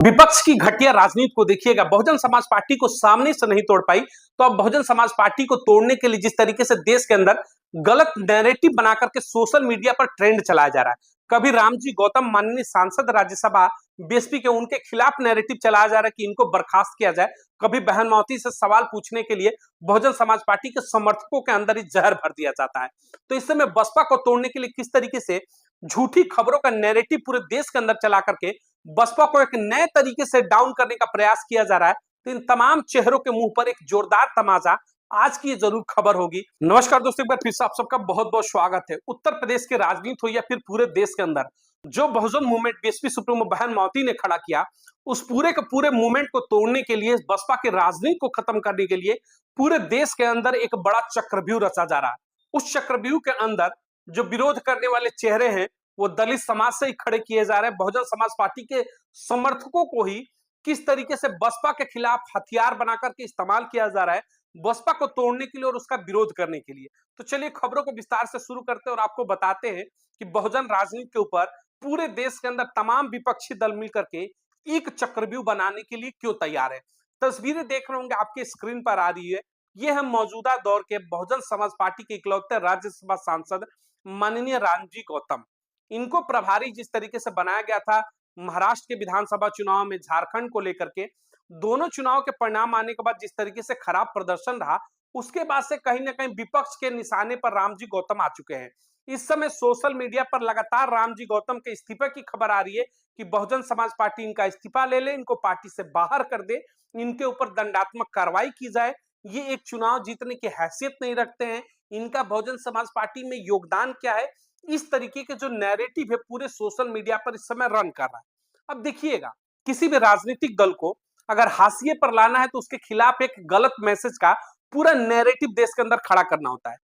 विपक्ष की घटिया राजनीति को देखिएगा। बहुजन समाज पार्टी को सामने से नहीं तोड़ पाई, तो अब बहुजन समाज पार्टी को तोड़ने के लिए जिस तरीके से देश के अंदर गलत नैरेटिव बना करके सोशल मीडिया पर ट्रेंड चलाया जा रहा है। कभी रामजी गौतम माननीय सांसद राज्यसभा बीएसपी के उनके खिलाफ नैरेटिव चलाया जा रहा है कि इनको बर्खास्त किया जाए। कभी बहन मौती से सवाल पूछने के लिए बहुजन समाज पार्टी के समर्थकों के अंदर ही जहर भर दिया जाता है। तो इस समय बसपा को तोड़ने के लिए किस तरीके से झूठी खबरों का नैरेटिव पूरे देश के अंदर चला करके बसपा को एक नए तरीके से डाउन करने का प्रयास किया जा रहा है, तो इन तमाम चेहरों के मुंह पर एक जोरदार तमाचा आज की ये जरूर खबर होगी। नमस्कार दोस्तों, एक बार फिर से आप सबका बहुत बहुत स्वागत है। उत्तर प्रदेश के राजनीति हो या फिर पूरे देश के अंदर जो बहुजन मूवमेंट बीएसपी सुप्रीमो बहन मावती ने खड़ा किया, उस पूरे के पूरे मूवमेंट को तोड़ने के लिए, बसपा के राजनीति को खत्म करने के लिए पूरे देश के अंदर एक बड़ा चक्रव्यूह रचा जा रहा है। उस चक्रव्यूह के अंदर जो विरोध करने वाले चेहरे हैं वो दलित समाज से ही खड़े किए जा रहे हैं। बहुजन समाज पार्टी के समर्थकों को ही किस तरीके से बसपा के खिलाफ हथियार बनाकर के इस्तेमाल किया जा रहा है, बसपा को तोड़ने के लिए और उसका विरोध करने के लिए। तो चलिए खबरों को विस्तार से शुरू करते हैं और आपको बताते हैं कि बहुजन राजनीति के ऊपर पूरे देश के अंदर तमाम विपक्षी दल मिलकर के एक चक्रव्यूह बनाने के लिए क्यों तैयार है। तस्वीरें देख रहे होंगे आपके स्क्रीन पर आ रही है। ये है मौजूदा दौर के बहुजन समाज पार्टी के इकलौते राज्यसभा सांसद माननीय रामजी गौतम। इनको प्रभारी जिस तरीके से बनाया गया था महाराष्ट्र के विधानसभा चुनाव में, झारखंड को लेकर के दोनों चुनाव के परिणाम आने के बाद जिस तरीके से खराब प्रदर्शन रहा, उसके बाद से कहीं ना कहीं विपक्ष के निशाने पर रामजी गौतम आ चुके हैं। इस समय सोशल मीडिया पर लगातार रामजी गौतम के इस्तीफे की खबर आ रही है कि बहुजन समाज पार्टी इनका इस्तीफा ले ले, इनको पार्टी से बाहर कर दे, इनके ऊपर दंडात्मक कार्रवाई की जाए। ये एक चुनाव जीतने की हैसियत नहीं रखते हैं, इनका बहुजन समाज पार्टी में योगदान क्या है, इस तरीके के जो नैरेटिव है पूरे सोशल मीडिया पर इस समय रन कर रहा है। अब देखिएगा, किसी भी राजनीतिक दल को अगर हाशिए पर लाना है तो उसके खिलाफ एक गलत मैसेज का पूरा नैरेटिव देश के अंदर खड़ा करना होता है।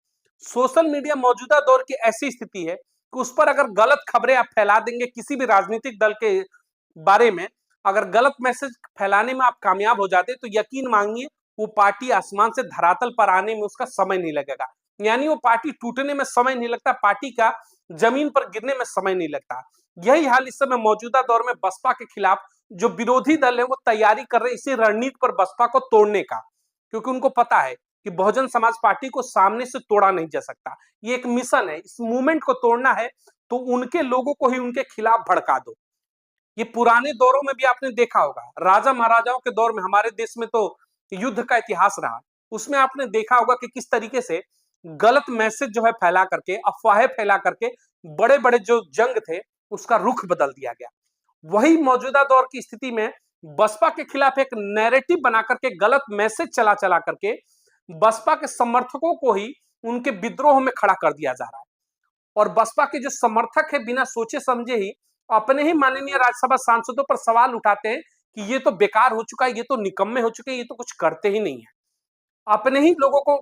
सोशल मीडिया मौजूदा दौर की ऐसी स्थिति है कि उस पर अगर गलत खबरें आप फैला देंगे, किसी भी राजनीतिक दल के बारे में अगर गलत मैसेज फैलाने में आप कामयाब हो जाते तो यकीन मांगिए वो पार्टी आसमान से धरातल पर आने में उसका समय नहीं लगेगा। यानी वो पार्टी टूटने में समय नहीं लगता, पार्टी का जमीन पर गिरने में समय नहीं लगता। यही हाल इस समय मौजूदा दौर में बसपा के खिलाफ जो विरोधी दल है वो तैयारी कर रहे हैं इसी रणनीति पर बसपा को तोड़ने का, क्योंकि उनको पता है कि बहुजन समाज पार्टी को सामने से तोड़ा नहीं जा सकता। ये एक मिशन है, इस मूवमेंट को तोड़ना है तो उनके लोगों को ही उनके खिलाफ भड़का दो। ये पुराने दौरों में भी आपने देखा होगा, राजा महाराजाओं के दौर में हमारे देश में तो युद्ध का इतिहास रहा, उसमें आपने देखा होगा कि किस तरीके से गलत मैसेज जो है फैला करके, अफवाहें फैला करके बड़े बड़े जो जंग थे उसका रुख बदल दिया गया। वही मौजूदा दौर की स्थिति में बसपा के खिलाफ एक नैरेटिव बना करके गलत मैसेज चला चला करके बसपा के समर्थकों को ही उनके विद्रोह में खड़ा कर दिया जा रहा है। और बसपा के जो समर्थक है बिना सोचे समझे ही अपने ही माननीय राज्यसभा सांसदों पर सवाल उठाते हैं कि ये तो बेकार हो चुका है, ये तो निकम्मे हो चुके हैं, ये तो कुछ करते ही नहीं है। अपने ही लोगों को,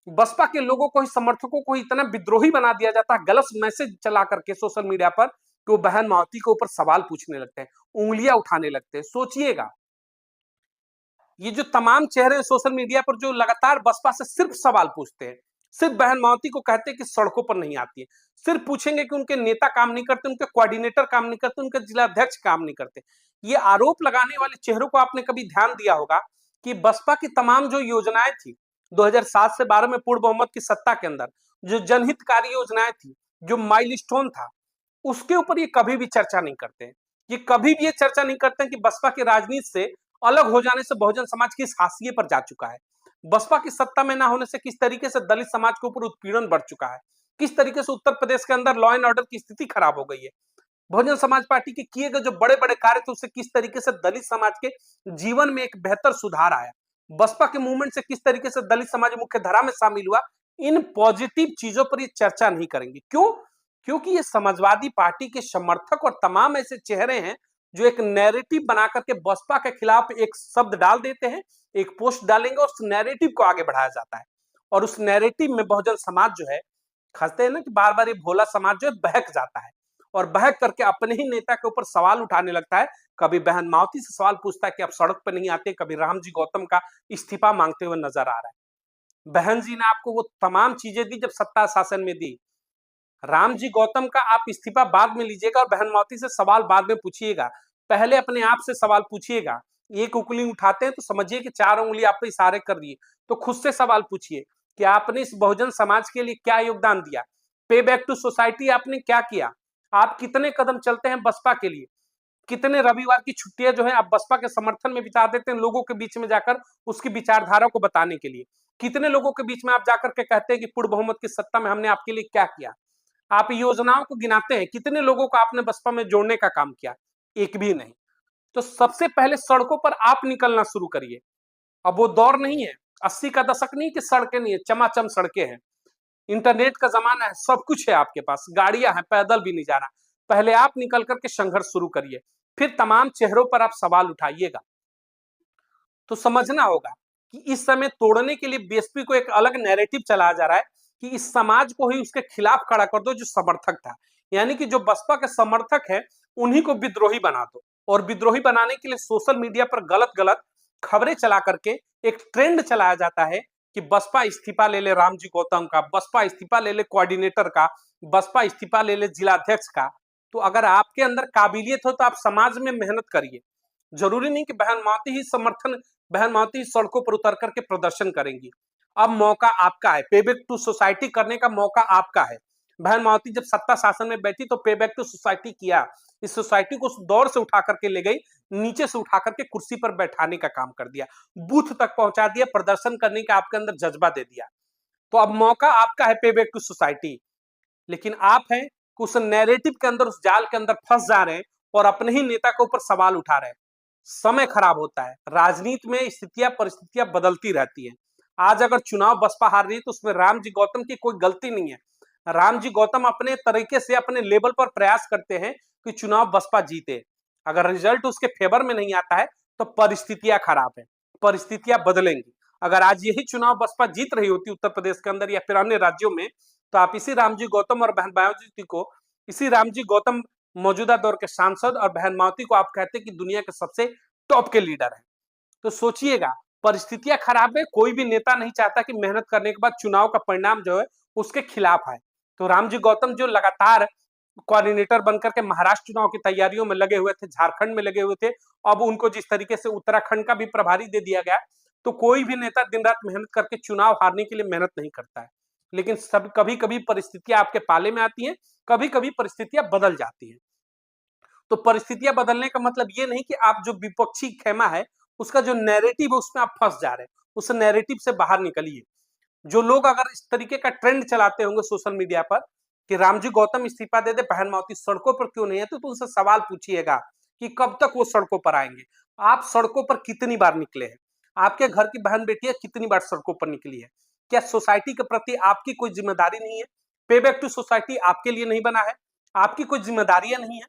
बसपा के लोगों को ही, समर्थकों को ही इतना विद्रोही बना दिया जाता है गलत मैसेज चला करके सोशल मीडिया पर कि वो बहन मावती के ऊपर सवाल पूछने लगते हैं, उंगलियां उठाने लगते हैं। सोचिएगा, ये जो तमाम चेहरे सोशल मीडिया पर जो लगातार बसपा से सिर्फ सवाल पूछते हैं, सिर्फ बहन मावती को कहते हैं कि सड़कों पर नहीं आती है, सिर्फ पूछेंगे कि उनके नेता काम नहीं करते, उनके कोऑर्डिनेटर काम नहीं करते, उनके जिला अध्यक्ष काम नहीं करते। ये आरोप लगाने वाले चेहरों को आपने कभी ध्यान दिया होगा कि बसपा की तमाम जो योजनाएं थी 2007 से 12 में पूर्ण बहुमत की सत्ता के अंदर, जो जनहितकारी योजनाएं थी, जो माइलस्टोन था, उसके ऊपर ये कभी भी चर्चा नहीं करते हैं। ये कभी भी ये चर्चा नहीं करते हैं कि बसपा की राजनीति से अलग हो जाने से बहुजन समाज किस हाशिए पर जा चुका है, बसपा की सत्ता में ना होने से किस तरीके से दलित समाज के ऊपर उत्पीड़न बढ़ चुका है, किस तरीके से उत्तर प्रदेश के अंदर लॉ एंड ऑर्डर की स्थिति खराब हो गई है, बहुजन समाज पार्टी के किए गए जो बड़े बड़े कार्य थे उससे किस तरीके से दलित समाज के जीवन में एक बेहतर सुधार आया, बसपा के मूवमेंट से किस तरीके से दलित समाज मुख्य धारा में शामिल हुआ। इन पॉजिटिव चीजों पर ये चर्चा नहीं करेंगे। क्यों? क्योंकि ये समाजवादी पार्टी के समर्थक और तमाम ऐसे चेहरे हैं जो एक नैरेटिव बना करके बसपा के खिलाफ एक शब्द डाल देते हैं, एक पोस्ट डालेंगे और उस नैरेटिव को आगे बढ़ाया जाता है। और उस नैरेटिव में बहुजन समाज जो है, कहते हैं ना कि बार बार ये भोला समाज जो है बहक जाता है और बहक करके अपने ही नेता के ऊपर सवाल उठाने लगता है। कभी बहन मावती से सवाल पूछता है कि आप सड़क पर नहीं आते, कभी रामजी गौतम का इस्तीफा मांगते हुए नजर आ रहा है। बहन जी ने आपको वो तमाम चीजें दी जब सत्ता शासन में दी। रामजी गौतम का आप इस्तीफा बाद में लीजिएगा और बहन मावती से सवाल बाद में पूछिएगा। पहले अपने आप से सवाल पूछिएगा। एक उंगली उठाते हैं तो समझिए कि 4 उंगली आप पे इशारे कर रही है, तो खुद से सवाल पूछिए कि आपने इस बहुजन समाज के लिए क्या योगदान दिया। पे बैक टू सोसाइटी आपने क्या किया? आप कितने कदम चलते हैं बसपा के लिए? कितने रविवार की छुट्टियां जो है आप बसपा के समर्थन में बिता देते हैं, लोगों के बीच में जाकर उसकी विचारधारा को बताने के लिए? कितने लोगों के बीच में आप जाकर के कहते हैं कि पूर्ण बहुमत की सत्ता में हमने आपके लिए क्या किया? आप योजनाओं को गिनाते हैं, कितने लोगों को आपने बसपा में जोड़ने का काम किया? एक भी नहीं। तो सबसे पहले सड़कों पर आप निकलना शुरू करिए। अब वो दौर नहीं है, 80 का दशक नहीं कि सड़कें नहीं है, चमाचम सड़कें हैं। इंटरनेट का जमाना है, सब कुछ है आपके पास, गाड़ियां हैं, पैदल भी नहीं जाना। पहले आप निकल करके संघर्ष शुरू करिए, फिर तमाम चेहरों पर आप सवाल उठाइएगा। तो समझना होगा कि इस समय तोड़ने के लिए बीएसपी को एक अलग नैरेटिव चलाया जा रहा है कि इस समाज को ही उसके खिलाफ खड़ा कर दो जो समर्थक था, यानी कि जो बसपा के समर्थक है उन्हीं को विद्रोही बना दो। और विद्रोही बनाने के लिए सोशल मीडिया पर गलत गलत खबरें चला करके एक ट्रेंड चलाया जाता है कि बसपा इस्तीफा ले ले रामजी गौतम का, बसपा इस्तीफा ले ले कोऑर्डिनेटर का, बसपा इस्तीफा ले ले जिलाध्यक्ष का। तो अगर आपके अंदर काबिलियत हो तो आप समाज में मेहनत करिए। जरूरी नहीं कि बहन मावती ही सड़कों पर उतर करके प्रदर्शन करेंगी। अब मौका आपका है, पे बैक टू सोसाइटी करने का मौका आपका है। बहन मावती जब सत्ता शासन में बैठी तो पे बैक टू सोसाइटी किया, इस सोसाइटी को उस दौर से उठा करके ले गई, नीचे से उठा करके कुर्सी पर बैठाने का काम कर दिया, बूथ तक पहुंचा दिया, प्रदर्शन करने का आपके अंदर जज्बा दे दिया। तो अब मौका आपका है पे बैक टू सोसाइटी। लेकिन आप हैं कि उस नैरेटिव के अंदर, उस जाल के अंदर फंस जा रहे हैं और अपने ही नेता के ऊपर सवाल उठा रहे हैं। समय खराब होता है, राजनीति में स्थितियां परिस्थितियां बदलती रहती है। आज अगर चुनाव बसपा हार रही है तो उसमें रामजी गौतम की कोई गलती नहीं है। रामजी गौतम अपने तरीके से अपने लेवल पर प्रयास करते हैं कि चुनाव बसपा जीते। अगर रिजल्ट उसके फेवर में नहीं आता है तो परिस्थितियां खराब है, परिस्थितियां बदलेंगी। अगर आज यही चुनाव बसपा जीत रही होती उत्तर प्रदेश के अंदर या फिर अन्य राज्यों में, तो आप इसी रामजी गौतम और बहन मायावती को, इसी रामजी गौतम मौजूदा दौर के सांसद और बहन मावती को आप कहते हैं कि दुनिया के सबसे टॉप के लीडर हैं। तो सोचिएगा, परिस्थितियां खराब है, कोई भी नेता नहीं चाहता कि मेहनत करने के बाद चुनाव का परिणाम जो है उसके खिलाफ आए। तो रामजी गौतम जो लगातार कोऑर्डिनेटर बनकर के महाराष्ट्र चुनाव की तैयारियों में लगे हुए थे, झारखंड में लगे हुए थे, अब उनको जिस तरीके से उत्तराखंड का भी प्रभारी दे दिया गया, तो कोई भी नेता दिन रात मेहनत करके चुनाव हारने के लिए मेहनत नहीं करता है। लेकिन सब कभी कभी परिस्थितियां आपके पाले में आती हैं, कभी कभी परिस्थितियां बदल जाती हैं। तो परिस्थितियां बदलने का मतलब ये नहीं कि आप जो विपक्षी खेमा है उसका जो नैरेटिव है उसमें आप फंस जा रहे हैं, उस नैरेटिव से बाहर निकलिए। जो लोग अगर इस तरीके का ट्रेंड चलाते होंगे सोशल मीडिया पर कि रामजी गौतम इस्तीफा दे दे, बहन मावती सड़कों पर क्यों नहीं है, तो उनसे सवाल पूछिएगा कि कब तक वो सड़कों पर आएंगे। आप सड़कों पर कितनी बार निकले हैं? आपके घर की बहन बेटियां कितनी बार सड़कों पर निकली है? क्या सोसाइटी के प्रति आपकी कोई जिम्मेदारी नहीं है? पे बैक टू सोसाइटी आपके लिए नहीं बना है? आपकी कोई जिम्मेदारियां नहीं है?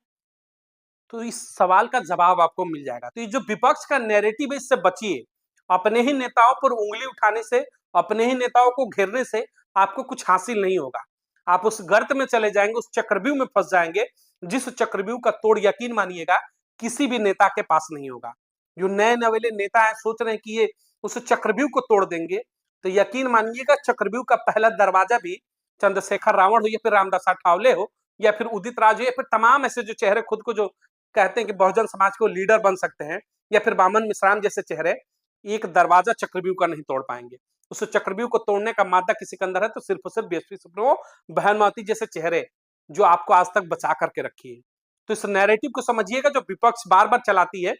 तो इस सवाल का जवाब आपको मिल जाएगा। तो ये जो विपक्ष का नैरेटिव है इससे बचिए। अपने ही नेताओं पर उंगली उठाने से, अपने ही नेताओं को घेरने से आपको कुछ हासिल नहीं होगा। आप उस गर्त में चले जाएंगे, उस चक्रव्यूह में फंस जाएंगे, जिस चक्रव्यूह का तोड़ यकीन मानिएगा किसी भी नेता के पास नहीं होगा। जो नए नवेले नेता है सोच रहे हैं कि ये उस चक्रव्यूह को तोड़ देंगे, तो यकीन मानिएगा चक्रव्यूह का पहला दरवाजा भी चंद्रशेखर रावण हो या फिर रामदास अठावले हो या फिर उदित राज हो या फिर तमाम ऐसे जो चेहरे खुद को जो कहते हैं कि बहुजन समाज को लीडर बन सकते हैं, या फिर बामन मिश्राम जैसे चेहरे, एक दरवाजा चक्रव्यूह का नहीं तोड़ पाएंगे। उस चक्रव्यूह को तोड़ने का मादा किसी के अंदर है तो सिर्फ और सिर्फ बीएसपी सुप्रीमो बहन मावती जैसे चेहरे जो आपको आज तक बचा करके रखी है। तो इस नैरेटिव को समझिएगा जो विपक्ष बार बार चलाती है,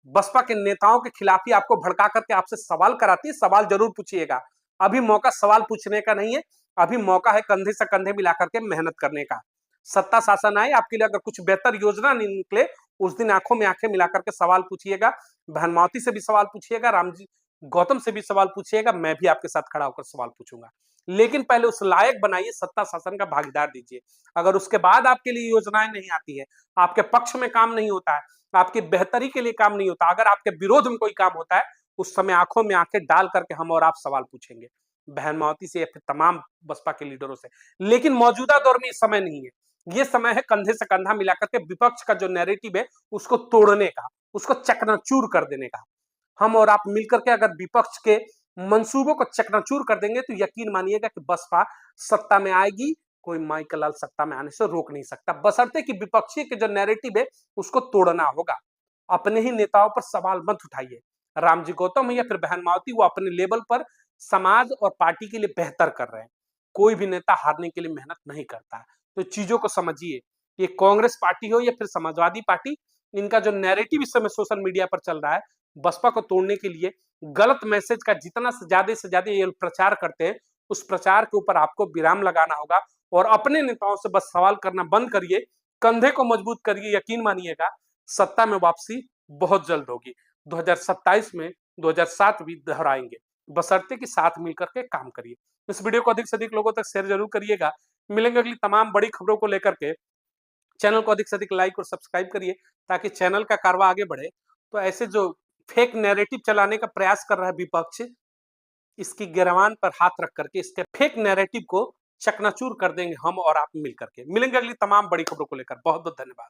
बसपा के नेताओं के खिलाफ ही आपको भड़का करके आपसे सवाल कराती है। सवाल जरूर पूछिएगा, अभी मौका सवाल पूछने का नहीं है, अभी मौका है कंधे से कंधे मिला करके मेहनत करने का। सत्ता शासन आए, आपके लिए अगर कुछ बेहतर योजना नहीं निकले, उस दिन आंखों में आंखें मिला करके सवाल पूछिएगा। बहन मावती से भी सवाल पूछिएगा, रामजी गौतम से भी सवाल पूछिएगा, मैं भी आपके साथ खड़ा होकर सवाल पूछूंगा। लेकिन पहले उस लायक बनाइए, सत्ता शासन का भागीदार दीजिए। अगर उसके बाद आपके लिए योजनाएं नहीं आती है, आपके पक्ष में काम नहीं होता है, आपकी बेहतरी के लिए काम नहीं होता, अगर आपके विरोध में कोई काम होता है, उस समय आंखों में आंखें डाल करके हम और आप सवाल पूछेंगे, बहन मावती से या फिर तमाम बसपा के लीडरों से। लेकिन मौजूदा दौर में ये समय नहीं है, ये समय है कंधे से कंधा मिलाकर के विपक्ष का जो नैरेटिव है उसको तोड़ने का, उसको चकनाचूर कर देने का। हम और आप मिलकर के अगर विपक्ष के मंसूबों को चकनाचूर कर देंगे तो यकीन मानिएगा कि बसपा सत्ता में आएगी कोई माई का लाल सत्ता में आने से रोक नहीं सकता, बशर्ते कि विपक्षी के जो नैरेटिव है उसको तोड़ना होगा। अपने ही नेताओं पर सवाल मत उठाइए। रामजी गौतम है या फिर बहन मावती, वो अपने लेवल पर समाज और पार्टी के लिए बेहतर कर रहे हैं। कोई भी नेता हारने के लिए मेहनत नहीं करता है। तो चीजों को समझिए। ये कांग्रेस पार्टी हो या फिर समाजवादी पार्टी, इनका जो नैरेटिव इस समय सोशल मीडिया पर चल रहा है, बसपा को तोड़ने के लिए गलत मैसेज का जितना से ज्यादा ये प्रचार करते हैं, उस प्रचार के ऊपर आपको विराम लगाना होगा और अपने नेताओं से बस सवाल करना बंद करिए, कंधे को मजबूत करिए। यकीन मानिएगा, सत्ता में वापसी बहुत जल्द होगी। 2027 में 2007 भी दोहराएंगे, बशर्ते कि साथ मिलकर के काम करिए। इस वीडियो को अधिक से अधिक लोगों तक शेयर जरूर करिएगा। मिलेंगे अगली तमाम बड़ी खबरों को लेकर के। चैनल को अधिक से अधिक लाइक और सब्सक्राइब करिए ताकि चैनल का कारवा आगे बढ़े। तो ऐसे जो फेक नैरेटिव चलाने का प्रयास कर रहा है विपक्ष, इसकी गिरवान पर हाथ रख करके इसके फेक नैरेटिव को चकनाचूर कर देंगे हम और आप मिल करके। मिलेंगे अगली तमाम बड़ी खबरों को लेकर। बहुत बहुत धन्यवाद।